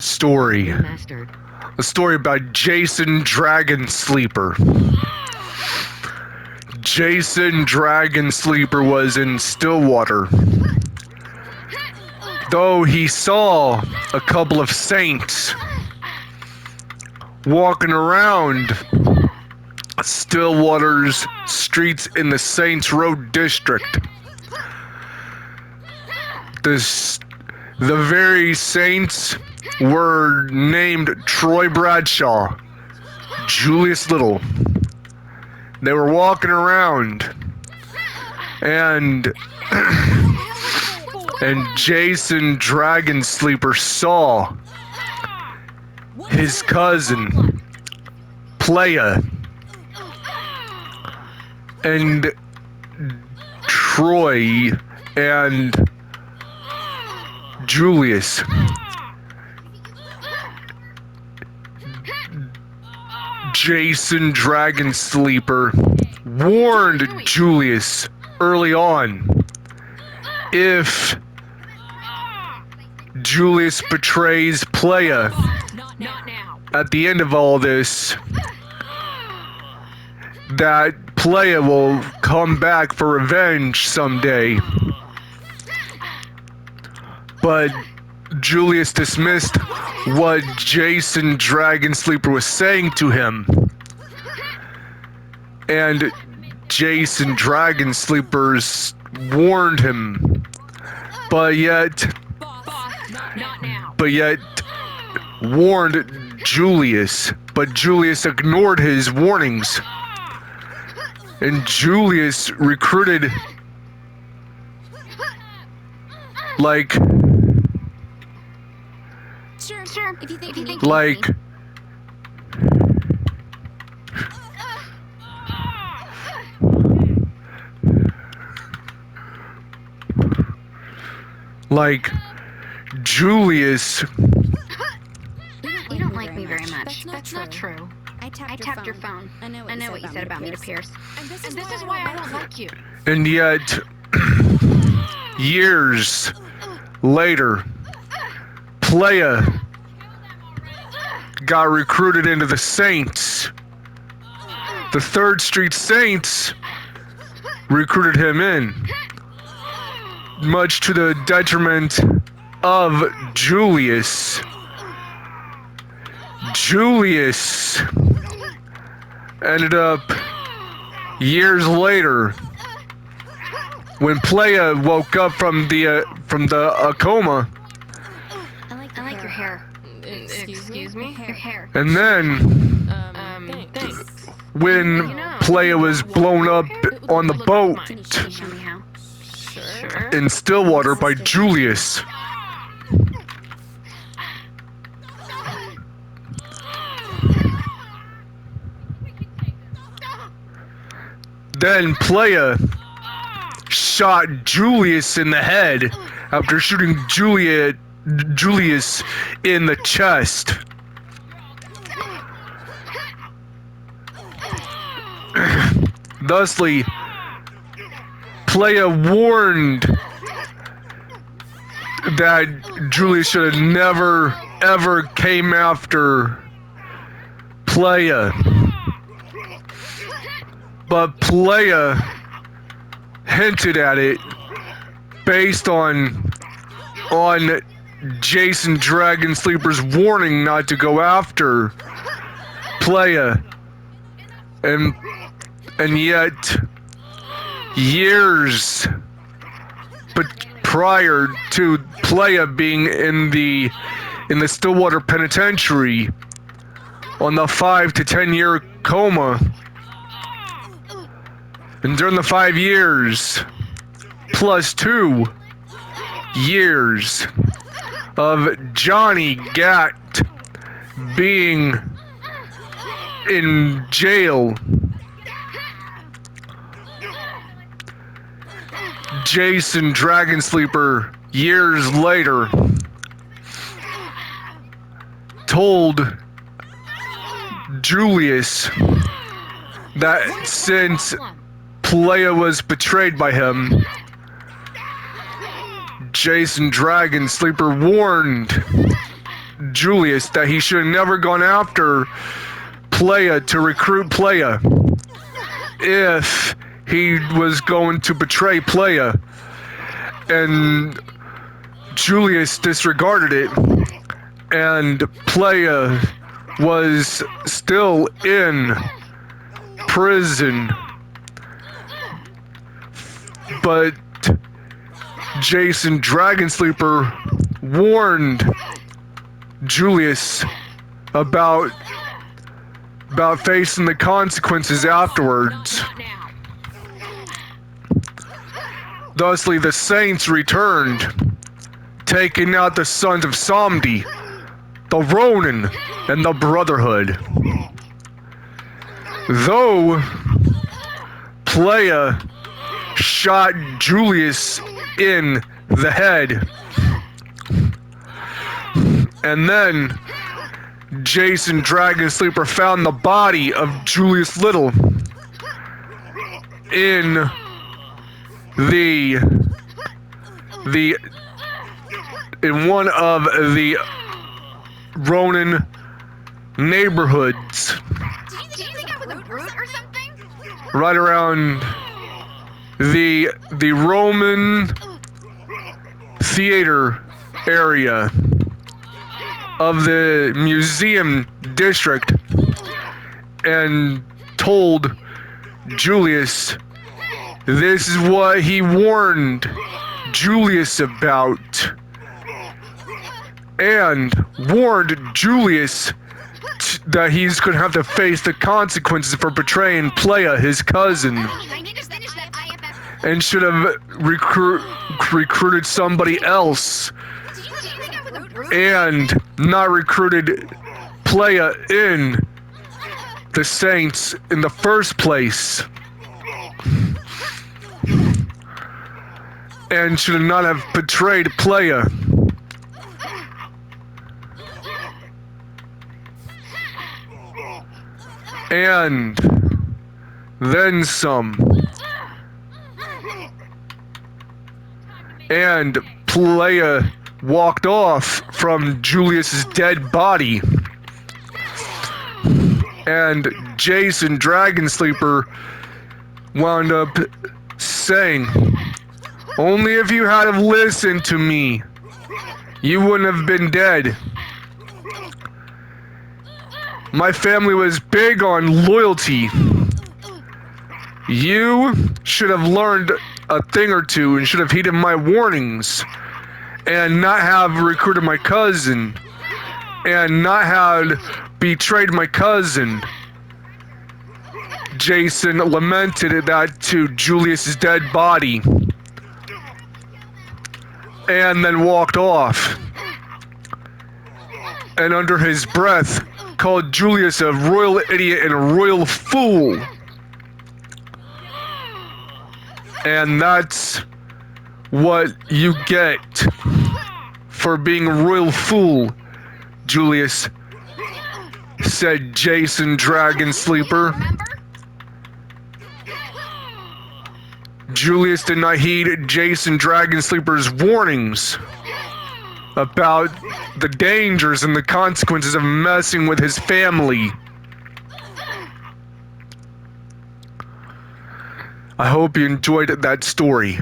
story. A story about Jason Dragon Sleeper. Jason Dragon Sleeper was in Stillwater. Though he saw a couple of saints walking around Stillwater's streets in the Saints Row district. The very saints were named Troy Bradshaw, Julius Little. They were walking around, and Jason Dragon Sleeper saw his cousin, Playa, and Troy and Julius Jason Dragon Sleeper warned Julius early on, if Julius betrays Playa at the end of all this, that Playa will come back for revenge someday. But Julius dismissed what Jason Dragon Sleeper was saying to him. And Jason Dragon Sleepers warned him. But yet warned Julius. But Julius ignored his warnings. And Julius recruited like If you think like Julius. You don't like me very much. That's not true. I tapped your phone. I know what you said about me to Pierce. And this is why I don't like you. And yet, years later, Playa got recruited into the Saints. The 3rd Street Saints recruited him in, much to the detriment of Julius. Julius ended up years later, when Playa woke up from the coma. I like your hair. Excuse me? Your hair. And then, Thanks. when Playa was blown up on the boat Can you show me how? Sure. in Stillwater by Julius. Then Playa shot Julius in the head after shooting Julius in the chest. Thusly, Playa warned that Julius should have never ever came after Playa. But Playa hinted at it based on Jason Dragon Sleeper's warning not to go after Playa. And yet, years but prior to Playa being in the Stillwater Penitentiary on the 5 to 10 year coma, and during the 5 years plus 2 years of Johnny Gat being in jail, Jason Dragon Sleeper years later told Julius that since Playa was betrayed by him, Jason Dragon Sleeper warned Julius that he should have never gone after Playa to recruit Playa if he was going to betray Playa. And Julius disregarded it, and Playa was still in prison. But Jason Dragonsleeper warned Julius about facing the consequences afterwards. Thusly, the Saints returned, taking out the sons of Samdi, the Ronin, and the Brotherhood. Though Playa shot Julius in the head, and then Jason Dragonsleeper found the body of Julius Little in in one of the Ronin neighborhoods, Do you think I was a brute or something? right around the Roman theater area of the museum district, and told Julius this is what he warned Julius about, and warned Julius that he's going to have to face the consequences for betraying Playa, his cousin, I need to finish that IFF. and should have recruited somebody else, Do you think I was a brute? and not recruited Playa in the Saints in the first place, and should not have betrayed Playa. And then some. And Playa walked off from Julius's dead body. And Jason Dragonsleeper wound up saying, only if you had have listened to me, you wouldn't have been dead. My family was big on loyalty. You should have learned a thing or two and should have heeded my warnings, and not have recruited my cousin, and not have betrayed my cousin. Jason lamented that to Julius's dead body, and then walked off, and under his breath called Julius a royal idiot and a royal fool. And that's what you get for being a royal fool, Julius, said Jason Dragonsleeper. Remember? Julius did not heed Jason Dragonsleeper's warnings about the dangers and the consequences of messing with his family. I hope you enjoyed that story.